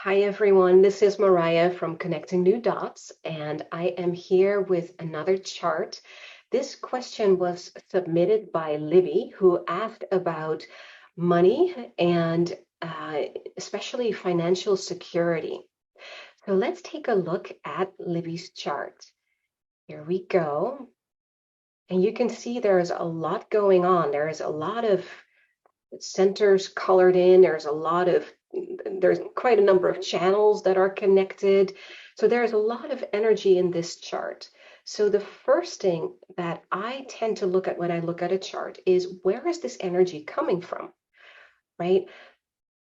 Hi, everyone. This is Mariah from Connecting New Dots, and I am here with another chart. This question was submitted by Libby, who asked about money and especially financial security. So let's take a look at Libby's chart. Here we go. And you can see there's a lot going on. There is a lot of centers colored in. There's quite a number of channels that are connected. So there's a lot of energy in this chart. So the first thing that I tend to look at when I look at a chart is, where is this energy coming from, right?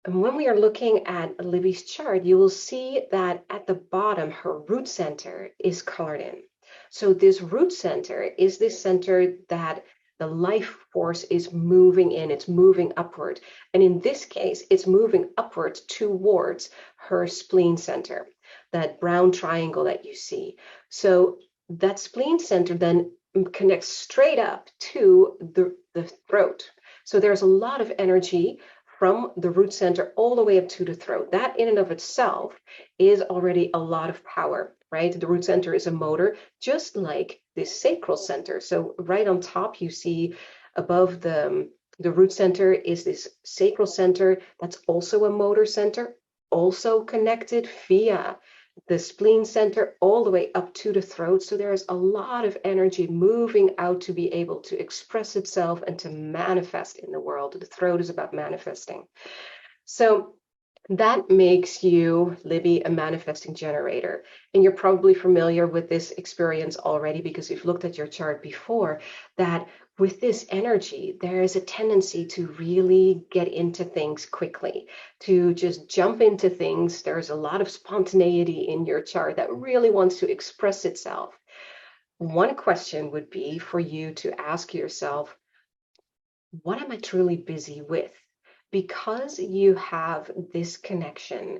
And when we are looking at Libby's chart, you will see that at the bottom, her root center is colored in. So this root center is this center that the life force is moving in, it's moving upward. And in this case, it's moving upwards towards her spleen center, that brown triangle that you see. So that spleen center then connects straight up to the throat. So there's a lot of energy from the root center all the way up to the throat. That in and of itself is already a lot of power, right? The root center is a motor, just like this sacral center. So right on top, you see above the root center is this sacral center. That's also a motor center, also connected via the spleen center all the way up to the throat. So there's a lot of energy moving out to be able to express itself and to manifest in the world. The throat is about manifesting. So that makes you, Libby, a manifesting generator. And you're probably familiar with this experience already because you've looked at your chart before, that with this energy, there is a tendency to really get into things quickly, to just jump into things. There's a lot of spontaneity in your chart that really wants to express itself. One question would be for you to ask yourself, what am I truly busy with? Because you have this connection,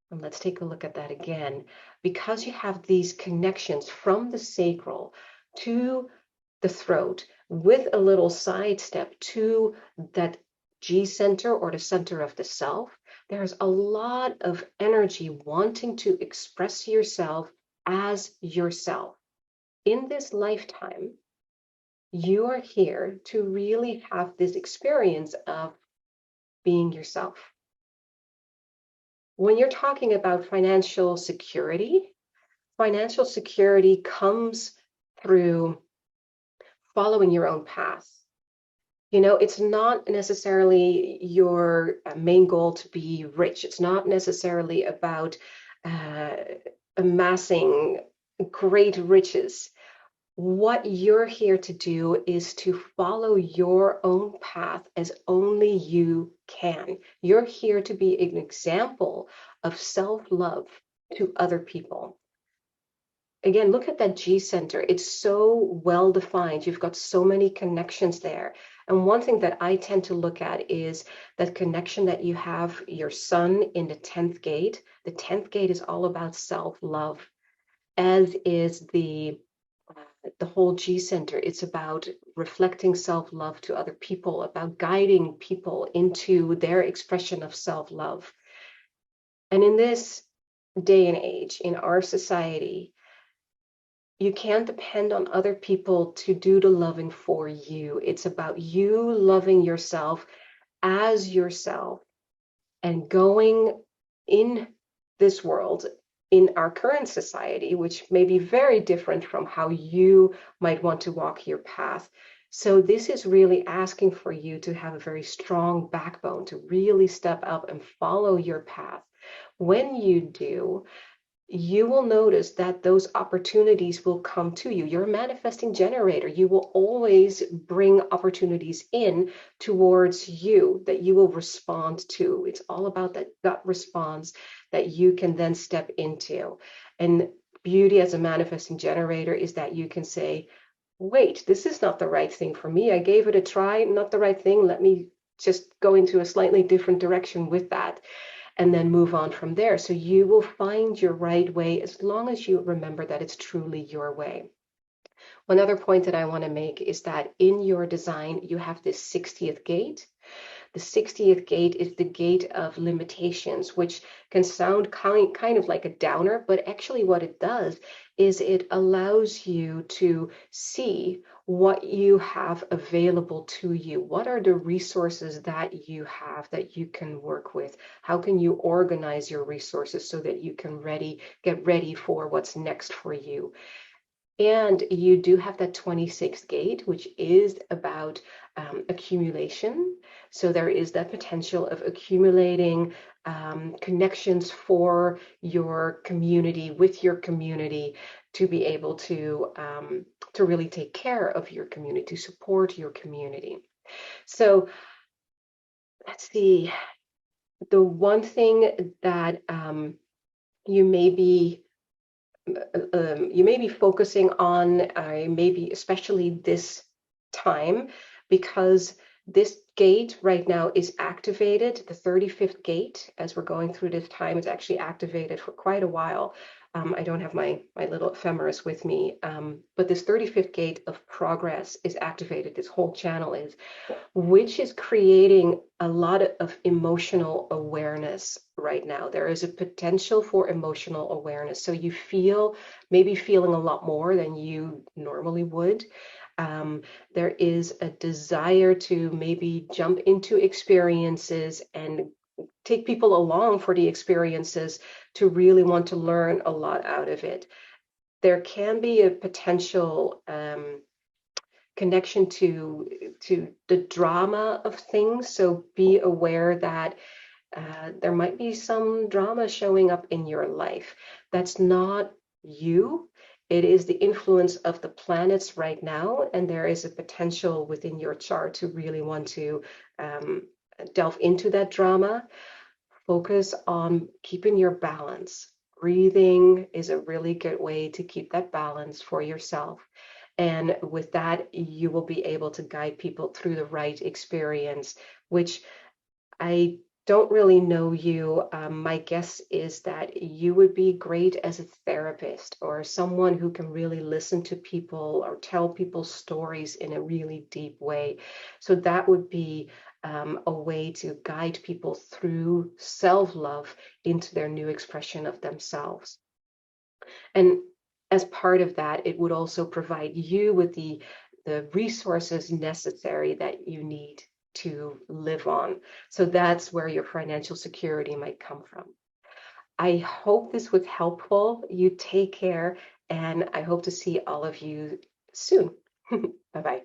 and let's take a look at that again, because you have these connections from the sacral to the throat with a little sidestep to that G center or the center of the self, there's a lot of energy wanting to express yourself as yourself. In this lifetime, you are here to really have this experience of being yourself. When you're talking about financial security comes through following your own path. You know, it's not necessarily your main goal to be rich. It's not necessarily about amassing great riches. What you're here to do is to follow your own path as only you can. You're here to be an example of self-love to other people. Again, look at that G center. It's so well defined. You've got so many connections there. And one thing that I tend to look at is that connection that you have, your sun in the 10th gate. The 10th gate is all about self-love, as is the whole G center. It's about reflecting self-love to other people, about guiding people into their expression of self-love. And in this day and age, in our society, you can't depend on other people to do the loving for you. It's about you loving yourself as yourself and going in this world, in our current society, which may be very different from how you might want to walk your path. So this is really asking for you to have a very strong backbone, to really step up and follow your path. When you do, you will notice that those opportunities will come to you. You're a manifesting generator. You will always bring opportunities in towards you that you will respond to. It's all about that gut response that you can then step into. And beauty as a manifesting generator is that you can say, wait, this is not the right thing for me. I gave it a try, not the right thing. Let me just go into a slightly different direction with that, and then move on from there. So you will find your right way as long as you remember that it's truly your way. One other point that I want to make is that in your design, you have this 60th gate. The 60th gate is the gate of limitations, which can sound kind of like a downer, but actually what it does is it allows you to see what you have available to you. What are the resources that you have that you can work with? How can you organize your resources so that you can get ready for what's next for you? And you do have that 26th gate, which is about accumulation. So there is that potential of accumulating connections for your community, with your community, to be able to really take care of your community, to support your community. So let's see. The one thing that you may be you may be focusing on, maybe especially this time, because this gate right now is activated. The 35th gate, as we're going through this time, is actually activated for quite a while. I don't have my little ephemeris with me, but this 35th gate of progress is activated. This whole channel is, which is creating a lot of emotional awareness right now. There is a potential for emotional awareness. So you maybe feeling a lot more than you normally would. There is a desire to maybe jump into experiences and take people along for the experiences, to really want to learn a lot out of it. There can be a potential connection to the drama of things. So be aware that there might be some drama showing up in your life. That's not you. It is the influence of the planets right now, and there is a potential within your chart to really want to delve into that drama. Focus on keeping your balance. Breathing is a really good way to keep that balance for yourself. And with that, you will be able to guide people through the right experience, which I don't really know you. My guess is that you would be great as a therapist, or someone who can really listen to people or tell people stories in a really deep way. So that would be a way to guide people through self-love into their new expression of themselves. And as part of that, it would also provide you with the resources necessary that you need to live on. So that's where your financial security might come from. I hope this was helpful. You take care, and I hope to see all of you soon. Bye-bye.